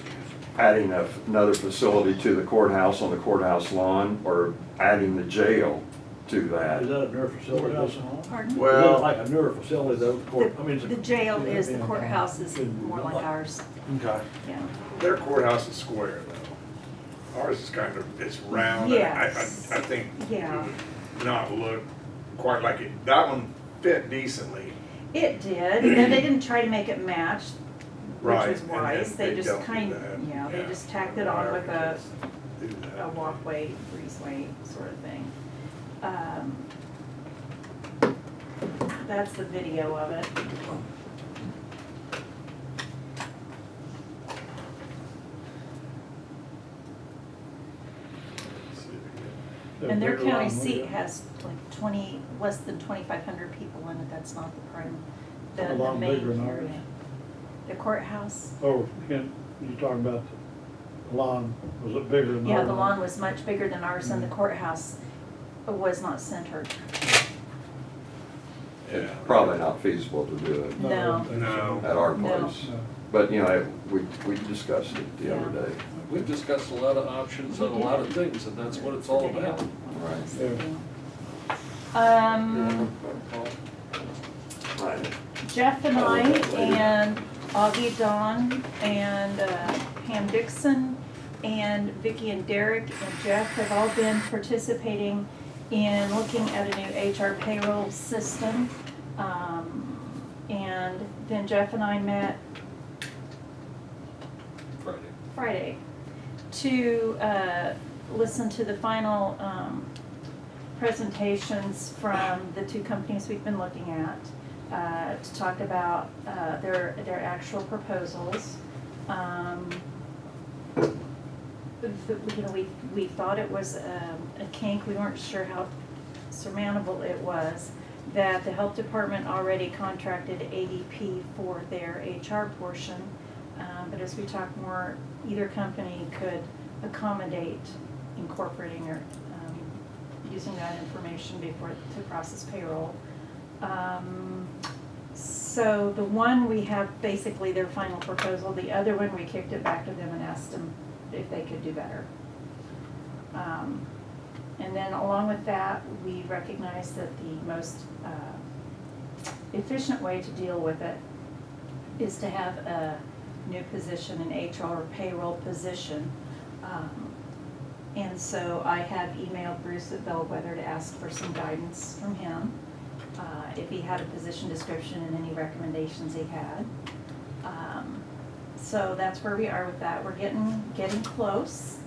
adding another facility to the courthouse on the courthouse lawn, or adding the jail to that. Is that a newer facility? Courthouse Is and all? Pardon? that like a newer facility though? I mean, The jail is, the courthouse is more like ours, okay. yeah. Their courthouse is square though. Ours is kind of, it's round. Yes. I think Yeah. it would not look quite like it. That one fit decently. It did, and they didn't try to make it match, which Right, was and wise. They just don't do kind that. of, yeah, they Yeah. just tacked it on with a Do that. walkway, breezeway sort of thing. That's the video of it. And their county seat has like 20, less than 2,500 people in it. That's not the prime, A the lot bigger main than ours. area. The courthouse. Oh, you talking about the lawn, was it bigger than ours? Yeah, the lawn was much bigger than ours, and the courthouse was not centered. Yeah. Probably not feasible to do it No, I No. don't think so. No. at our No. place. No. But, you know, we discussed it the other Yeah. day. We've discussed a lot of options and a lot of things, and that's what it's all Video. about. Right. Right. Jeff and I and Augie Dawn and Pam Dixon and Vicki and Derek and Jeff have all been participating in looking at a new HR payroll system. And then Jeff and I met Friday to listen to the final presentations from the two companies we've been looking at, to talk about their actual proposals. You know, we thought it was a kink, we weren't sure how surmountable it was, that the health department already contracted ADP for their HR portion. But as we talk more, either company could accommodate incorporating or using that information to process payroll. So the one we have basically their final proposal, the other one we kicked it back to them and asked them if they could do better. And then along with that, we recognize that the most efficient way to deal with it is to have a new position, an HR or payroll position. And so I have emailed Bruce at Bellwether to ask for some guidance from him, if he had a position description and any recommendations he had. So that's where we are with that. We're getting close.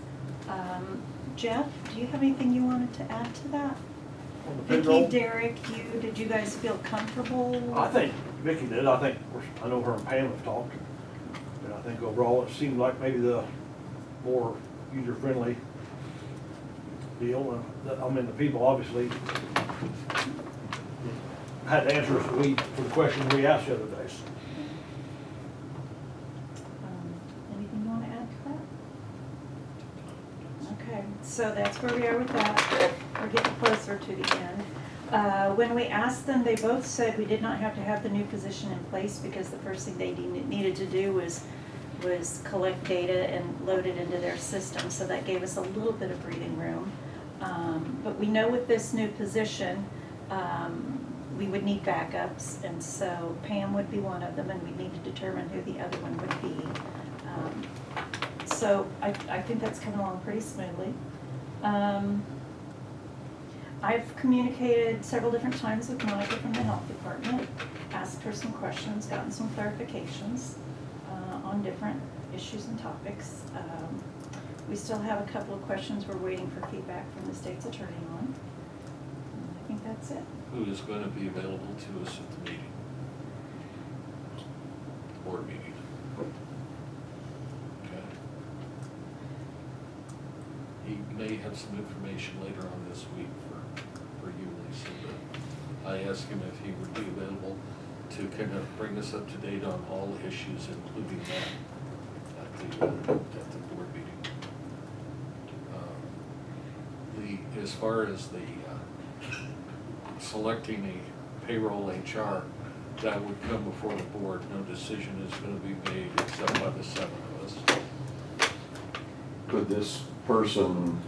Jeff, do you have anything you wanted to add to that? On the Vicki, payroll, Derek, did you guys feel comfortable? I think Vicki did. I know her and Pam have talked. And I think overall it seemed like maybe the more user-friendly deal. I mean, the people obviously had answers for the questions we asked the other days. Anything you want to add to that? Okay, so that's where we are with that. We're getting closer to the end. When we asked them, they both said we did not have to have the new position in place because the first thing they needed to do was collect data and load it into their system. So that gave us a little bit of breathing room. But we know with this new position, we would need backups, and so Pam would be one of them, and we'd need to determine who the other one would be. So I think that's coming along pretty smoothly. I've communicated several different times with Monica from the health department, asked her some questions, gotten some clarifications on different issues and topics. We still have a couple of questions we're waiting for feedback from the state's attorney on. I think that's it. Who is going to be available to us at the meeting? Board meeting. Okay. he may have some information later on this week for you, Lisa. But I asked him if he would be available to kind of bring us up to date on all issues, including that at the board meeting. As far as the selecting a payroll HR, that would come before the board. No decision is going to be made except by the 7 of us. Could this person,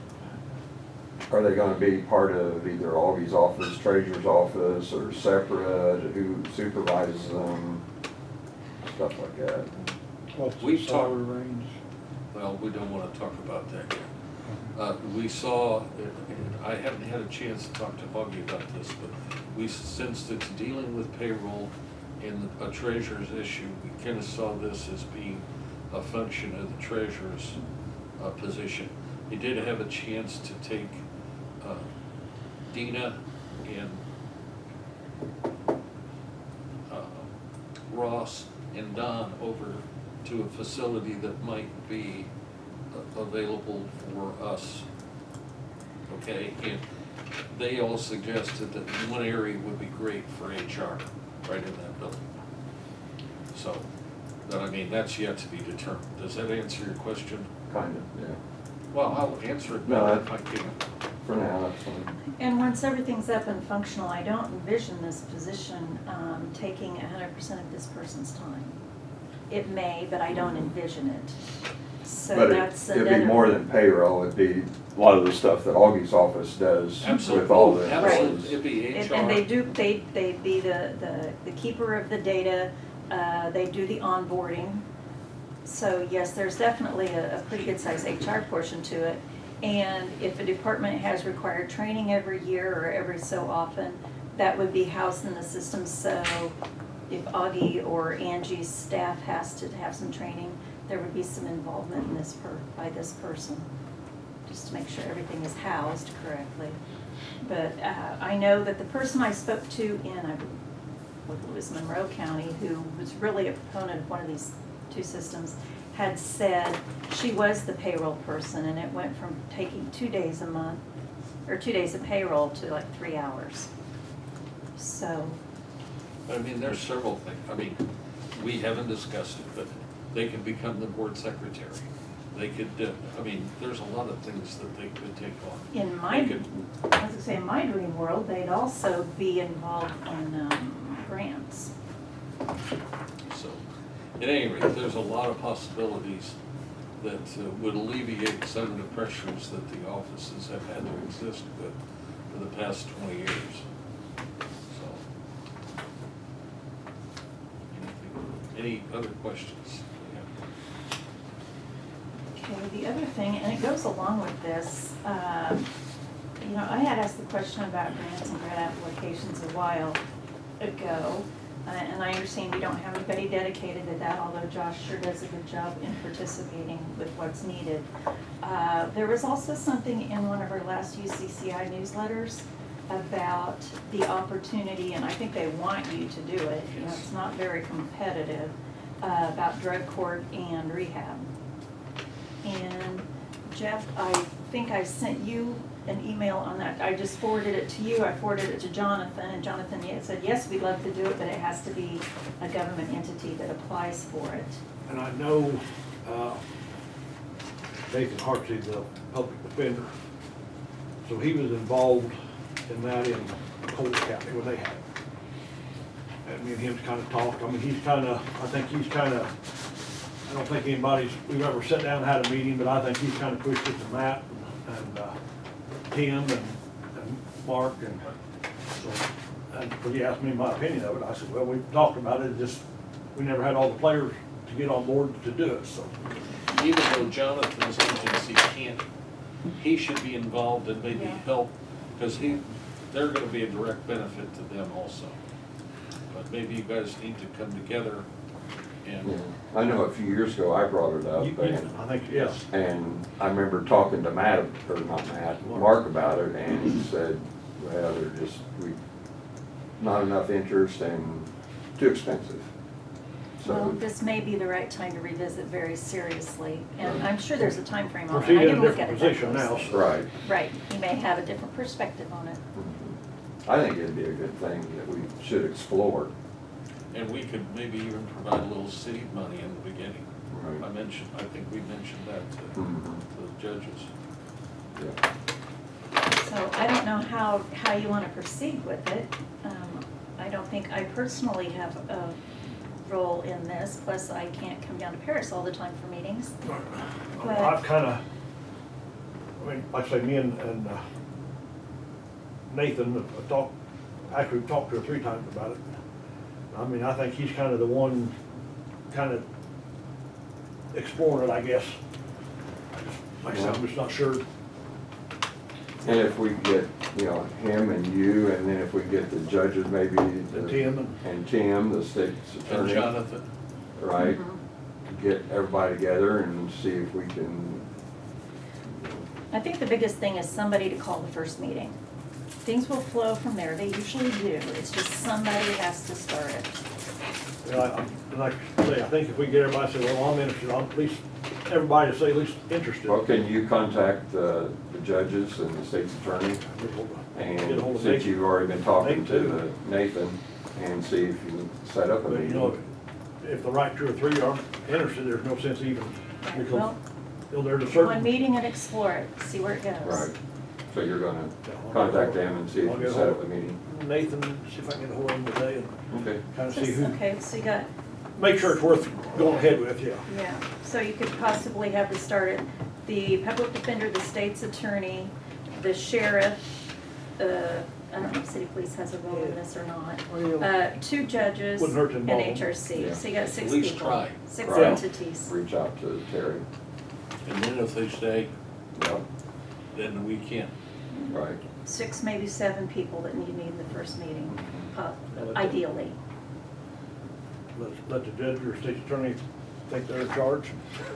are they gonna be part of either Augie's office, treasurer's office, or separate? Who supervises them? Stuff like that. What's the We've talked- salary range? Well, we don't want to talk about that yet. We saw, and I haven't had a chance to talk to Augie about this, but we, since it's dealing with payroll and a treasurer's issue, we kind of saw this as being a function of the treasurer's position. He did have a chance to take Dina and Ross and Don over to a facility that might be available for us. Okay, and they all suggested that one area would be great for HR, right in that building. So, but I mean, that's yet to be determined. Does that answer your question? Kind of, yeah. Well, I'll answer it No, better if I can. For now, that's fine. And once everything's up and functional, I don't envision this position taking 100% of this person's time. It may, but I don't envision it. So But that's it'd be another- more than payroll, it'd be a lot of the stuff that Augie's office does with all the. Absolutely, it'd be HR. And they do, they be the keeper of the data, they do the onboarding. So yes, there's definitely a pretty good sized HR portion to it. And if a department has required training every year or every so often, that would be housed in the system. So if Augie or Angie's staff has to have some training, there would be some involvement in this by this person, just to make sure everything is housed correctly. But I know that the person I spoke to in, I believe it was Monroe County, who was really a proponent of one of these two systems, had said she was the payroll person, and it went from taking 2 days a month, or 2 days of payroll, to like 3 hours. So, I mean, there's several things. I mean, we haven't discussed it, but they could become the board secretary. They could, I mean, there's a lot of things that they could take on. in my, They could, I was gonna say, in my dream world, they'd also be involved in grants. so, at any rate, there's a lot of possibilities that would alleviate some of the pressures that the offices have had to exist with for the past 20 years. So, any other questions? Okay, the other thing, and it goes along with this, you know, I had asked the question about grants and grant applications a while ago, and I understand you don't have anybody dedicated to that, although Josh sure does a good job in participating with what's needed. There was also something in one of our last UCCI newsletters about the opportunity, and I think they want you to do it, you know, it's not very competitive, about drug court and rehab. And Jeff, I think I sent you an email on that. I just forwarded it to you. I forwarded it to Jonathan, and Jonathan said, yes, we'd love to do it, but it has to be a government entity that applies for it. And I know Nathan Hartsey, the public defender, so he was involved in that in Cole County when they had it. And me and him kind of talked. I mean, he's kind of, I think he's kind of, I don't think we've ever sat down and had a meeting, but I think he's kind of pushed it to Matt and Tim and Mark, and so, and he asked me my opinion of it. I said, well, we talked about it, just, we never had all the players to get on board to do it, so. Even though Jonathan's agency can't, he should be involved and maybe Yeah. help, because they're gonna be a direct benefit to them also. But maybe you guys need to come together and, Yeah. I know a few years ago I brought it up, I think, yes. and I remember talking to Matt, or not Matt, Mark about it, and he said, well, they're just, not enough interest and too expensive. Well, So, this may be the right time to revisit very seriously, and I'm sure there's a time frame on Well, it. she's I in a didn't look at different it that position now, closely. so. right. Right, you may have a different perspective on it. I think it'd be a good thing that we should explore. And we could maybe even provide a little seed money in the beginning. Right. I think we mentioned that to Mhm. the judges. Yeah. So I don't know how you want to proceed with it. I don't think I personally have a role in this, plus I can't come down to Paris all the time for meetings. But- I've kinda, I mean, like I say, me and Nathan have talked, actually we've talked 2 or 3 times about it. I mean, I think he's kind of the one, kind of exploring it, I guess. Like I said, I'm just not sure. And if we get, you know, him and you, and then if we get the judges, maybe. And Tim. And Tim, the state's And attorney. Jonathan, Right? Mhm. Get everybody together and see if we can. I think the biggest thing is somebody to call the first meeting. Things will flow from there, they usually do, it's just somebody has to start it. You know, like I say, I think if we get everybody to say, well, I'm interested, I'll at least, everybody to say at least interested. Well, can you contact the judges and the state's attorney? Get a hold And of since Nathan. you've already been talking Nathan, to too. Nathan, and see if you can set up a But, you know, meeting. if the right 2 or 3 aren't interested, there's no sense even, because, Well, you know, there's a one certain. meeting and explore it, see where it goes. Right. So you're gonna contact them and see if I'll you get can set hold up a meeting? Nathan, see if I can get a hold of him today and Okay. kind of see Just- who, Okay, so you got, make sure it's worth going ahead with, yeah. yeah, so you could possibly have this started, the public defender, the state's attorney, the sheriff, I don't know if city police has a role in this or not, 2 judges, Wouldn't hurt to and involve them. HRC, Yeah. so you got 6 At least people. try. 6 Right. entities. Reach out to Terry. and then if they say, Yep. then we can't. Right. 6, maybe 7 people that you need in the first meeting, Well, ideally. Let the judge or state attorney think they're in charge.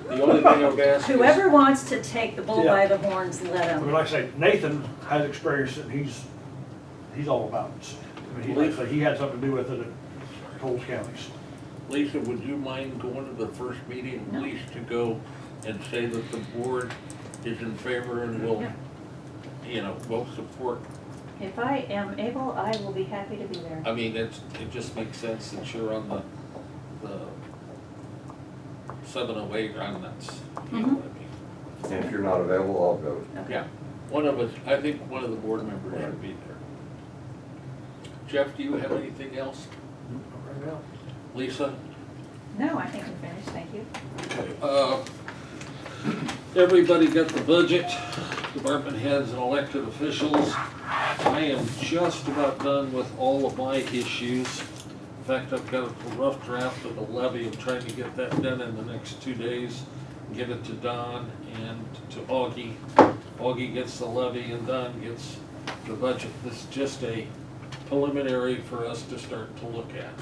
The only thing I would ask is. Whoever wants to take the bull Yeah. by the horns, let I mean, them. like I say, Nathan has experience and he's all about it. I mean, he, like I say, he had something to do with it at Coles County's. Lisa, would you mind going to the first meeting, at No. least to go and say that the board is in favor and will, Yeah. you know, will support? If I am able, I will be happy to be there. I mean, it just makes sense that you're on the 708 run, that's, you know what I mean? And if you're not available, I'll go. Okay. Yeah, one of us, I think one of the board members should be there. Jeff, do you have anything else? Right now. Lisa? No, I think I'm finished, thank you. Everybody got the budget, department heads and elected officials. I am just about done with all of my issues. In fact, I've got a rough draft of the levy. I'm trying to get that done in the next 2 days. Get it to Don and to Augie. Augie gets the levy and Don gets the budget. This is just a preliminary for us to start to look at.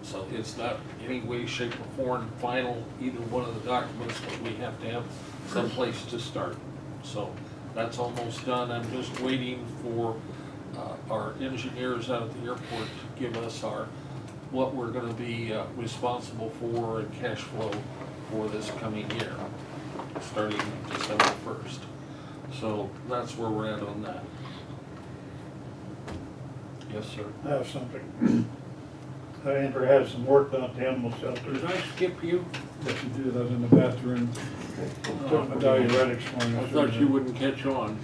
So it's not any way, shape, or form final, either one of the documents, but we have to have some place to start. So that's almost done. I'm just waiting for our engineers out at the airport to give us what we're gonna be responsible for and cash flow for this coming year, starting December 1st. So that's where we're at on that. Yes, sir. I have something. Andrew had some work done at the animal shelter. Did I skip you? Yes, you did, I was in the bathroom. Took my diuretics for me. I thought you wouldn't catch on.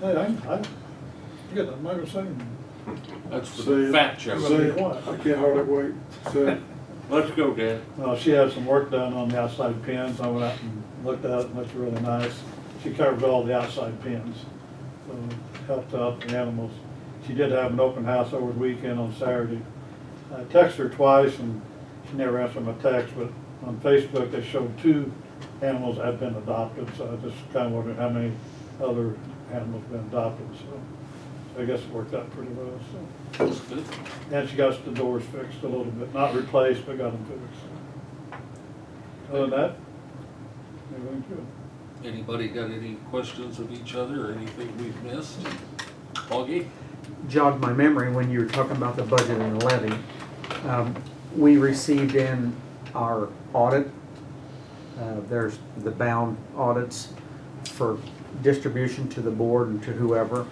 Hey, I get that, I'm not gonna say anything. That's for Say the it. fat joke. Say it. I can't hardly wait. Say it. Let's go, Dan. She had some work done on the outside pins. I went out and looked at it, and it's really nice. She covers all the outside pins, so it helped out the animals. She did have an open house over the weekend on Saturday. I texted her twice, and she never answered my text, but on Facebook, they showed 2 animals that had been adopted, so I just kind of wondered how many other animals been adopted, so I guess it worked out pretty well, so. That's good. And she got the doors fixed a little bit, not replaced, but got them fixed. Other than that, everything's good. Anybody got any questions of each other or anything we've missed? Augie? Jogged my memory when you were talking about the budget and the levy. we received in our audit. There's the bound audits for distribution to the board and to whoever.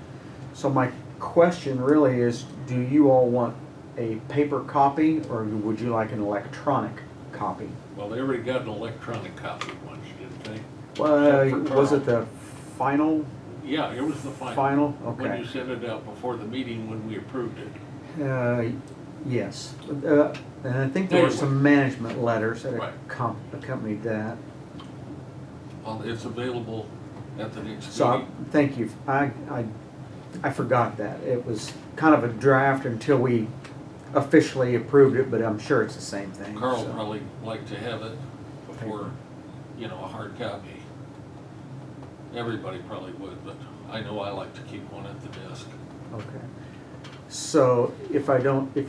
So my question really is, do you all want a paper copy or would you like an electronic copy? Well, they already got an electronic copy once, didn't they? Well, Except for was Carl. it the final? Yeah, it was the final. Final? When Okay. you sent it out before the meeting when we approved it. Yes. And I think there were Anyway. some management letters that Right. accompanied that. Well, it's available at the next So, meeting. thank you. I forgot that. It was kind of a draft until we officially approved it, but I'm sure it's the same thing. Carl so. probably like to have it before, a hard copy. Everybody probably would, but I know I like to keep one at the desk. Okay. So if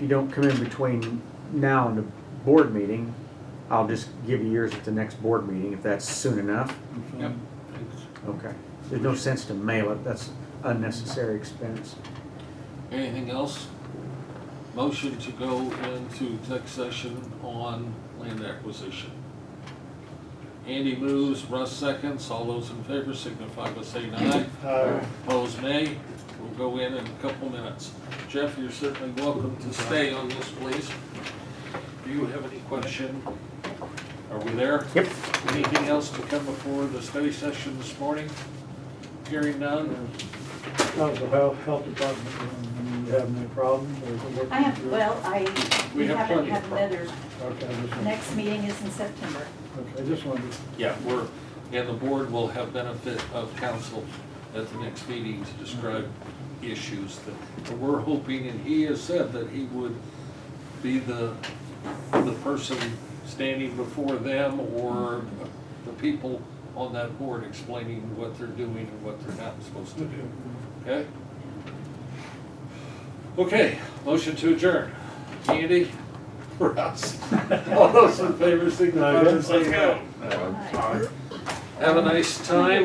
you don't come in between now and the board meeting, I'll just give you yours at the next board meeting, if that's soon enough. Yep. Okay. There's no sense to mail it. That's unnecessary expense. Anything else? Motion to go into exec session on land acquisition. Andy moves, Russ seconds. All those in favor signify by saying aye. Opposed, nay. We'll go in a couple minutes. Jeff, you're certainly welcome to stay on this, please. Do you have any question? Are we there? Yep. Anything else to come before the study session this morning? Hearing none? How's the health department, you have any problems or is it working? I have, well, We we have haven't plenty of had another, Okay, I just wanted, next meeting is in September. okay, I just wanted, Yeah, and the board will have benefit of counsel at the next meeting to describe issues that we're hoping, and he has said that he would be the person standing before them or the people on that board explaining what they're doing and what they're not supposed to do. Okay? Okay, motion to adjourn. Andy? Russ? All those in favor signify by saying aye. Aye. Have a nice time.